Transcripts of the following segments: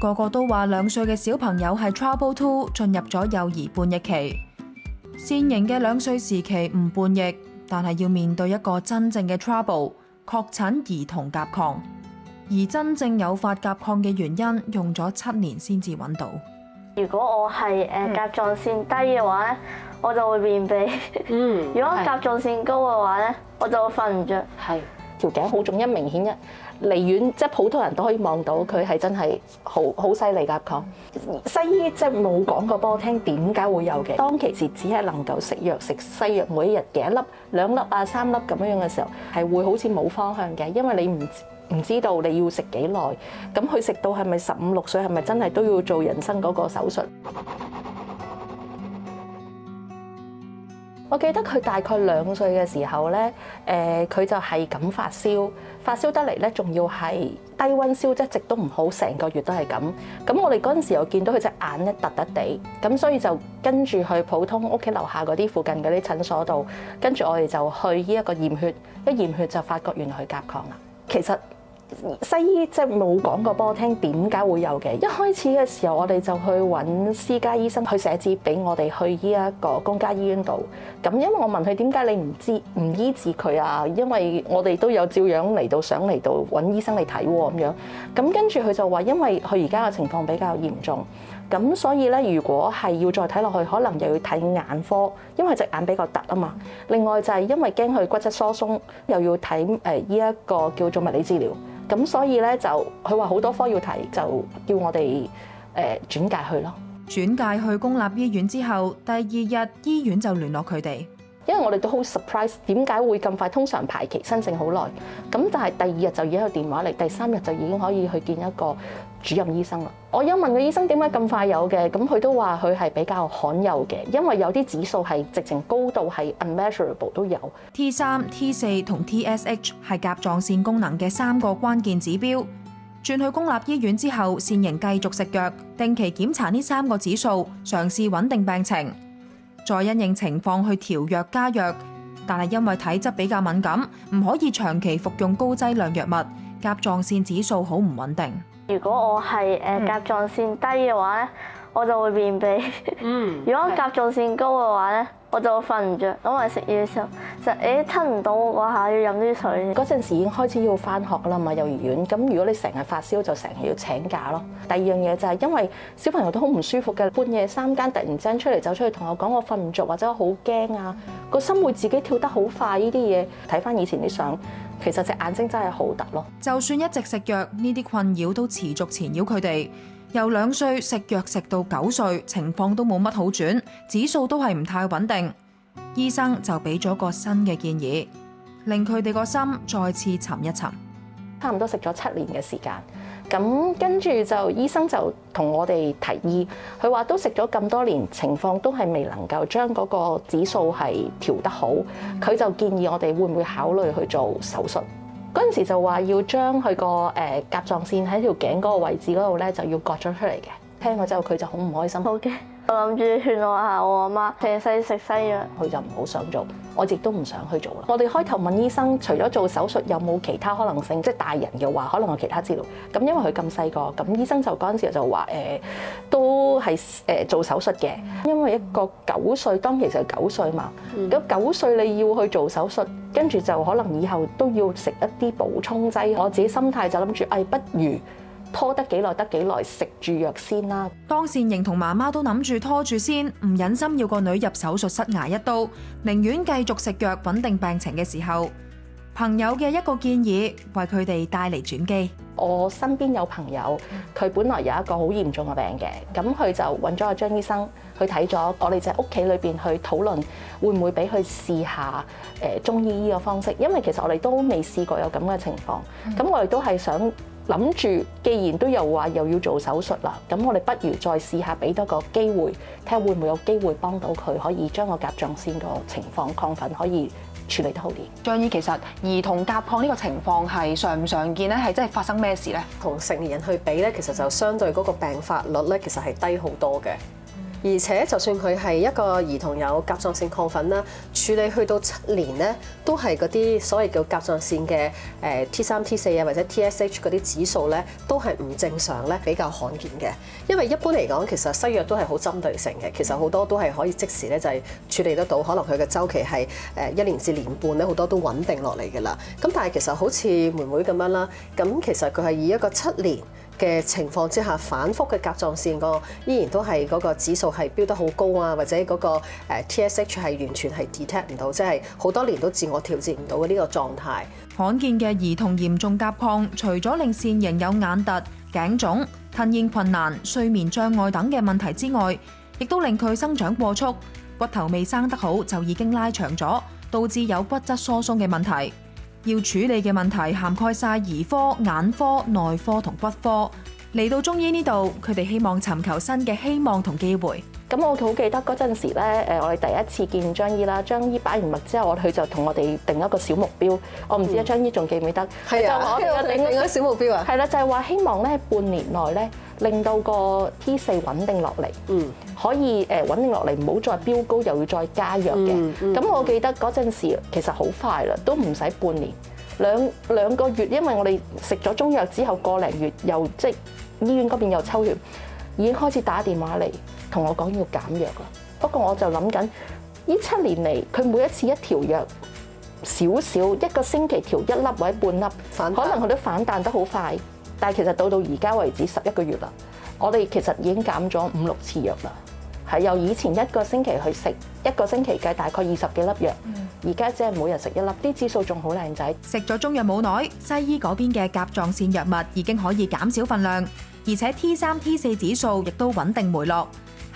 個個都話2歲嘅小朋友係 Trouble 2，進入咗幼兒叛逆期。善瑩嘅2歲時期唔叛逆，但係要面對一個真正嘅 Trouble， 確診兒童甲亢。而真正誘發甲亢嘅原因，用咗7年先至揾到。如果我係甲狀腺低嘅話咧，我就會便秘。如果甲狀腺高嘅話咧，我就會瞓唔着。係條頸好腫，明顯離遠即係普通人都可以望到佢係真係好犀利甲亢。西醫即係冇講過俾我聽點解會有嘅。當其時只係能夠食藥食西藥，每一日幾粒、2粒啊、3粒咁樣嘅時候，係會好似冇方向嘅，因為你唔知道你要食幾耐，咁佢食到係咪15、16歲，係咪真係都要做人生嗰個手術？我記得佢大概2歲嘅時候咧，佢就係咁發燒得嚟咧，仲要係低溫燒，一直都唔好，成個月都係咁。咁我哋嗰陣時又見到佢隻眼咧突突地，咁所以就跟住去普通屋企樓下嗰啲附近嗰啲診所度，跟住我哋就去呢一個驗血，一驗血就發覺原來佢甲亢啦。其實西醫即係冇講過俾我聽點解會有嘅。一開始嘅時候，我哋就去揾私家醫生去寫紙俾我哋去呢一個公家醫院度。咁因為我問佢點解你唔醫治佢啊？因為我哋都有照樣想嚟到揾醫生嚟睇喎咁樣。咁跟住佢就話，因為佢而家嘅情況比較嚴重，咁所以咧，如果係要再睇落去，可能又要睇眼科，因為隻眼比較突啊嘛。另外就係因為驚佢骨質疏鬆，又要睇呢一個叫做物理治療。咁所以咧就佢話好多科要睇，就叫我哋轉介去咯。轉介去公立醫院之後，第2日醫院就聯絡佢哋。因為我哋都好 surprise， 點解會咁快？通常排期申請好耐，咁但係第2日就已經有電話嚟，第3日就已經可以去見一個主任醫生啦。我有問個醫生點解咁快有嘅，咁佢都話佢係比較罕有嘅，因為有啲指數係直情高度係 unmeasurable 都有。T3、T4 同 TSH 係甲狀腺功能嘅3個關鍵指標。轉去公立醫院之後，善瑩繼續食藥，定期檢查呢3個指數，嘗試穩定病情。再因應情況去調藥加藥，但係因為體質比較敏感，唔可以長期服用高劑量藥物，甲狀腺指數好唔穩定。如果我係甲狀腺低嘅話咧，我就會便秘。如果甲狀腺高嘅話咧，我就會瞓唔着。咁我食嘢嘅時候就吞唔到嗰下，要飲啲水。嗰陣時已經開始要返學啦嘛，幼兒園。咁如果你成日發燒，就成日要請假咯。第二樣嘢就係因為小朋友都好唔舒服嘅，半夜3更突然之間出嚟走出去同我講我瞓唔着或者好驚啊，個心會自己跳得好快。呢啲嘢睇返以前啲相，其實隻眼睛真係好突咯。就算一直食藥，呢啲困擾都持續纏繞佢哋。由2歲食藥食到9歲，情況都冇乜好轉，指數都係唔太穩定。醫生就俾咗個新嘅建議，令佢哋個心再次沉一沉。差唔多食咗7年嘅時間，咁跟住就醫生就同我哋提議，佢話都食咗咁多年，情況都係未能夠將嗰個指數係調得好，佢就建議我哋會唔會考慮去做手術。嗰陣時就話要將佢個甲狀腺喺條頸嗰個位置嗰度咧，就要割咗出嚟嘅。聽咗之後佢就好唔開心。好嘅，我諗住勸我下我阿媽，成世食西藥，佢就唔好想做，我亦都唔想去做啦。我哋開頭問醫生，除咗做手術有冇其他可能性？即係大人嘅話，可能有其他治療。咁因為佢咁細個，咁醫生就嗰陣時就話都係做手術嘅。因為一個9歲，當其時係9歲嘛，咁9歲你要去做手術，跟住就可能以後都要食一啲補充劑。我自己心態就諗住，不如拖得幾耐得幾耐，食住藥先啦。當善瑩同媽媽都諗住拖住先，唔忍心要個女入手術室捱一刀，寧願繼續食藥穩定病情嘅時候，朋友嘅一個建議為佢哋帶嚟轉機。我身邊有朋友，佢本來有一個好嚴重嘅病嘅，咁佢就揾咗阿張醫生去睇咗，我哋就喺屋企裏邊去討論會唔會俾佢試下中醫醫嘅方式，因為其實我哋都未試過有咁嘅情況，咁我哋都係想諗住，既然都有話又要做手術啦，咁我哋不如再試下俾多個機會，睇下會唔會有機會幫到佢，可以將個甲狀腺個情況亢奮可以處理得好啲。張醫，其實兒童甲亢呢個情況係常唔常見咧？係真係發生咩事咧？同成年人去比咧，其實就相對嗰個病發率咧，其實係低好多嘅。而且就算佢係一個兒童有甲狀腺亢奮啦，處理去到7年咧，都係嗰啲所謂叫甲狀腺嘅T3、T4啊或者 TSH 嗰啲指數咧，都係唔正常咧，比較罕見嘅。因為一般嚟講，其實西藥都係好針對性嘅，其實好多都係可以即時咧就係處理得到，可能佢嘅週期係1年至1年半咧，好多都穩定落嚟嘅啦。咁但係其實好似妹妹咁樣啦，咁其實佢係以一個7年嘅情況之下，反覆嘅甲狀腺依然都係嗰個指數係飆得好高啊，或者嗰個 TSH 係完全係 detect 唔到，即係好多年都自我調節唔到嘅呢個狀態。罕見嘅兒童嚴重甲亢，除咗令腺型有眼突、頸腫、吞嚥困難、睡眠障礙等嘅問題之外，亦都令佢生長過速，骨頭未生得好就已經拉長咗，導致有骨質疏鬆嘅問題。要處理嘅問題涵蓋晒兒科、眼科、內科同骨科。嚟到中醫呢度，佢哋希望尋求新嘅希望同機會。咁我好記得嗰陣時咧，我哋第一次見張醫啦，張醫擺完脈之後，佢就同我哋定一個小目標。我唔知張醫仲記唔記得？係啊，定咗小目標啊。係啦，就係話希望咧半年內咧令到個 T4 穩定落嚟，可以穩定落嚟，唔好再飆高，又要再加藥嘅。咁我記得嗰陣時其實好快啦，都唔使半年，兩個月，因為我哋食咗中藥之後個零月，又即係醫院嗰邊又抽血，已經開始打電話嚟同我講要減藥啦。不過我就諗緊，呢7年嚟佢每一次一調藥少少，一個星期調1粒或者半粒，可能佢都反彈得好快。但係其實到而家為止11個月啦，我哋其實已經減咗5、6次藥啦。係由以前一個星期去食，一個星期計大概20幾粒藥，而家只係每日食1粒，啲指數仲好靚仔。食咗中藥冇耐，西醫嗰邊嘅甲狀腺藥物已經可以減少份量，而且 T3、T4 指數亦都穩定回落。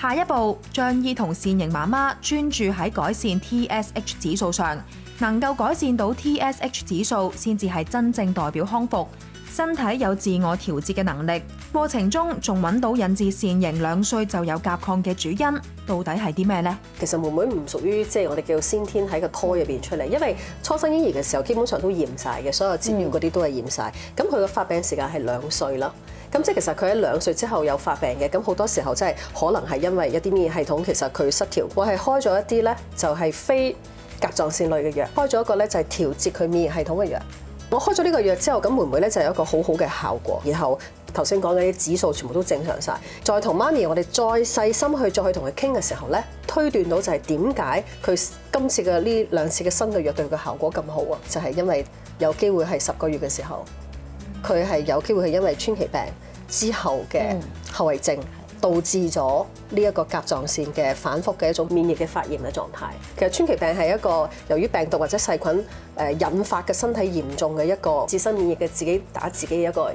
下一步，張醫同腺型媽媽專注喺改善 TSH 指數上，能夠改善到 TSH 指數，先至係真正代表康復。身體有自我調節嘅能力，過程中仲揾到引致腺型2歲就有甲亢嘅主因，到底係啲咩呢？其實妹妹唔屬於即係我哋叫先天喺個胎入邊出嚟，因為初生嬰兒嘅時候基本上都驗晒嘅，所有資料嗰啲都係驗晒。咁佢嘅發病時間係2歲啦。咁即係其實佢喺2歲之後有發病嘅，咁好多時候真係可能係因為一啲免疫系統其實佢失調。我係開咗一啲咧就係非甲狀腺類嘅藥，開咗一個咧就係調節佢免疫系統嘅藥。我開咗呢個藥之後，咁妹妹咧就有一個好好嘅效果。然後頭先講嘅啲指數全部都正常晒。再同媽咪我哋再細心去再去同佢傾嘅時候咧，推斷到就係點解佢今次嘅呢2次嘅新嘅藥對佢嘅效果咁好啊？就係因為有機會係10個月嘅時候，佢係有機會係因為川崎病之後嘅後遺症，導致咗呢一個甲狀腺嘅反覆嘅一種免疫嘅發炎嘅狀態。其實川崎病係一個由於病毒或者細菌引發嘅身體嚴重嘅一個自身免疫嘅自己打自己一個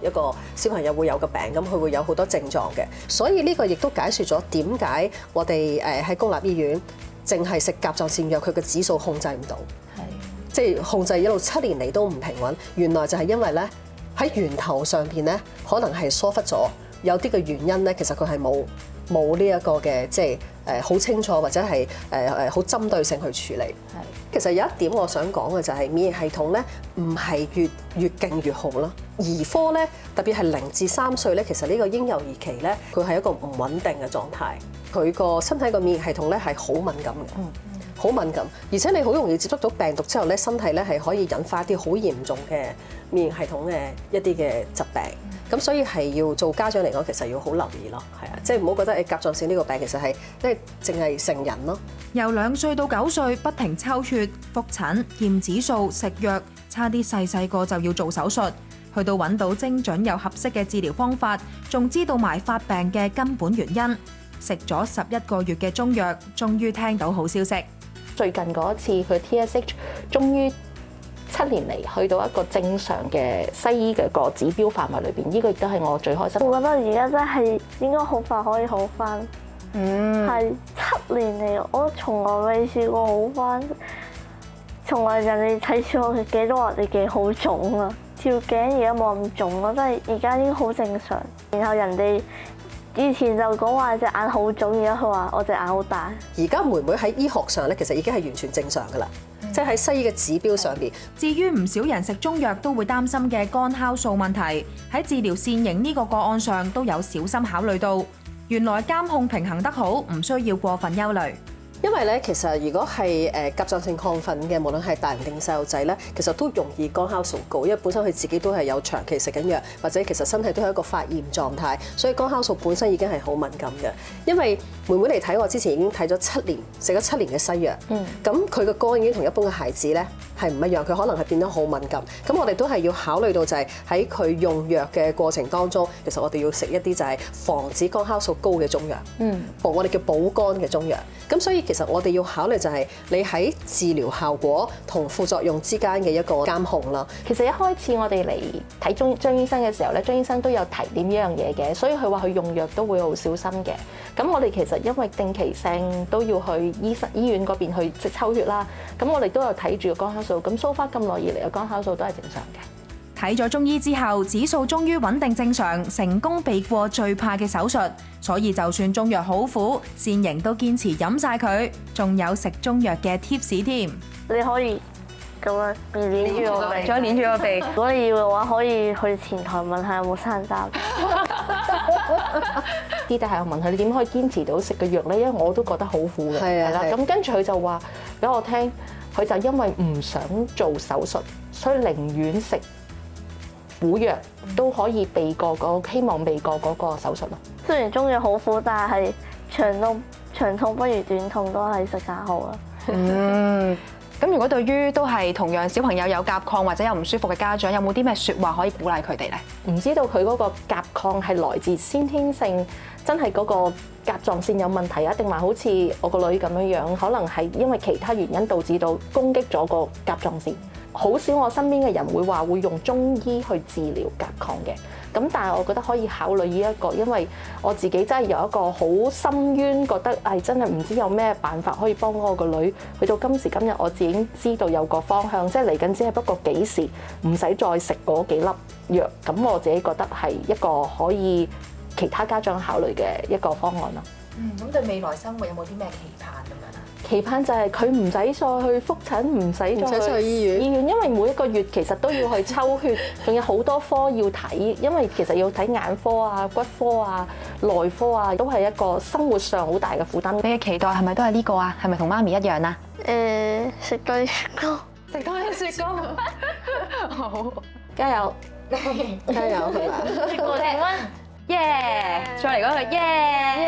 小朋友會有嘅病，咁佢會有好多症狀嘅。所以呢個亦都解説咗點解我哋喺公立醫院淨係食甲狀腺藥，佢嘅指數控制唔到，即係控制一路7年嚟都唔平穩。原來就係因為咧喺源頭上邊咧，可能係疏忽咗。有啲嘅原因咧，其實佢係冇呢一個嘅，即係好清楚或者係好針對性去處理。其實有一點我想講嘅就係免疫系統咧，唔係越勁越好咯。兒科咧，特別係0至3歲咧，其實呢個嬰幼兒期咧，佢係一個唔穩定嘅狀態。佢個身體個免疫系統咧係好敏感嘅，好敏感，而且你好容易接觸到病毒之後咧，身體咧係可以引發一啲好嚴重嘅免疫系統嘅一啲嘅疾病。咁所以係要做家長嚟講，其實要好留意咯，係啊，即係唔好覺得甲狀腺呢個病其實係即係淨係成人咯。由2歲到9歲不停抽血、覆診、驗指數、食藥，差啲細個就要做手術，去到揾到精準又合適嘅治療方法，仲知道埋發病嘅根本原因。食咗11個月嘅中藥，終於聽到好消息。最近嗰一次佢 TSH 終於7年嚟去到一個正常嘅西醫嘅個指標範圍裏邊，呢個亦都係我最開心。我覺得而家真係應該好快可以好翻。係7年嚟，我從來未試過好翻。從來人哋睇住我嘅記都話你幾好腫啊，條頸而家冇咁腫咯，真係而家已經好正常。然後人哋以前就講話隻眼好腫，而家佢話我隻眼好大。而家妹妹喺醫學上咧，其實已經係完全正常噶啦，即係喺西醫嘅指標上邊。至於唔少人食中藥都會擔心嘅肝酵素問題，喺治療腺型呢個個案上都有小心考慮到。原來監控平衡得好，唔需要過分憂慮。因為咧，其實如果係甲狀腺亢奮嘅，無論係大人定細路仔咧，其實都容易肝酵素高，因為本身佢自己都係有長期食緊藥，或者其實身體都係一個發炎狀態，所以肝酵素本身已經係好敏感嘅。因為妹妹嚟睇我之前已經睇咗7年，食咗7年嘅西藥，咁佢個肝已經同一般嘅孩子咧係唔一樣，佢可能係變得好敏感。咁我哋都係要考慮到就係喺佢用藥嘅過程當中，其實我哋要食一啲就係防止肝酵素高嘅中藥，我哋叫補肝嘅中藥。咁所以其實我哋要考慮就係你喺治療效果同副作用之間嘅一個監控啦。其實一開始我哋嚟睇張醫生嘅時候咧，張醫生都有提點呢樣嘢嘅，所以佢話佢用藥都會好小心嘅。咁我哋其實因為定期性都要去醫院嗰邊去即抽血啦，咁我哋都有睇住個肝酵素。咁 so far 咁耐以嚟嘅肝酵素都係正常嘅。睇咗中醫之後，指數終於穩定正常，成功避過最怕嘅手術。所以就算中藥好苦，善瑩都堅持飲晒佢，仲有食中藥嘅 tips 添。你可以咁樣捏住我鼻，再捏住個鼻。如果你要嘅話，可以去前台問下有冇山楂。啲但係我問佢你點可以堅持到食個藥咧？因為我都覺得好苦嘅，係啦。咁跟住佢就話俾我聽，佢就因為唔想做手術，所以寧願食苦藥都可以避過希望避過嗰個手術咯。雖然中藥好苦，但係長痛不如短痛，都係食下好啦。咁如果對於都係同樣小朋友有甲亢或者有唔舒服嘅家長，有冇啲咩説話可以鼓勵佢哋咧？唔知道佢嗰個甲亢係來自先天性，真係嗰個甲狀腺有問題啊，定係好似我個女咁樣樣，可能係因為其他原因導致到攻擊咗個甲狀腺。好少我身邊嘅人會話會用中醫去治療甲亢嘅，咁但係我覺得可以考慮呢一個，因為我自己真係有一個好深淵，覺得係真係唔知有咩辦法可以幫我個女。去到今時今日，我自己知道有個方向，即係嚟緊只係不過幾時唔使再食嗰幾粒藥，咁我自己覺得係一個可以其他家長考慮嘅一個方案咯。咁對未來生活有冇啲咩期盼咁樣啊？期盼就係佢唔使再去覆診，唔使再去醫院，因為每一個月其實都要去抽血，仲有好多科要睇，因為其實要睇眼科啊、骨科啊、內科啊，都係一個生活上好大嘅負擔。你嘅期待係咪都係呢個啊？係咪同媽咪一樣啊？食多啲雪糕，食多啲雪糕。好，加油！加油係咪？食過平安。耶！再嚟嗰句耶！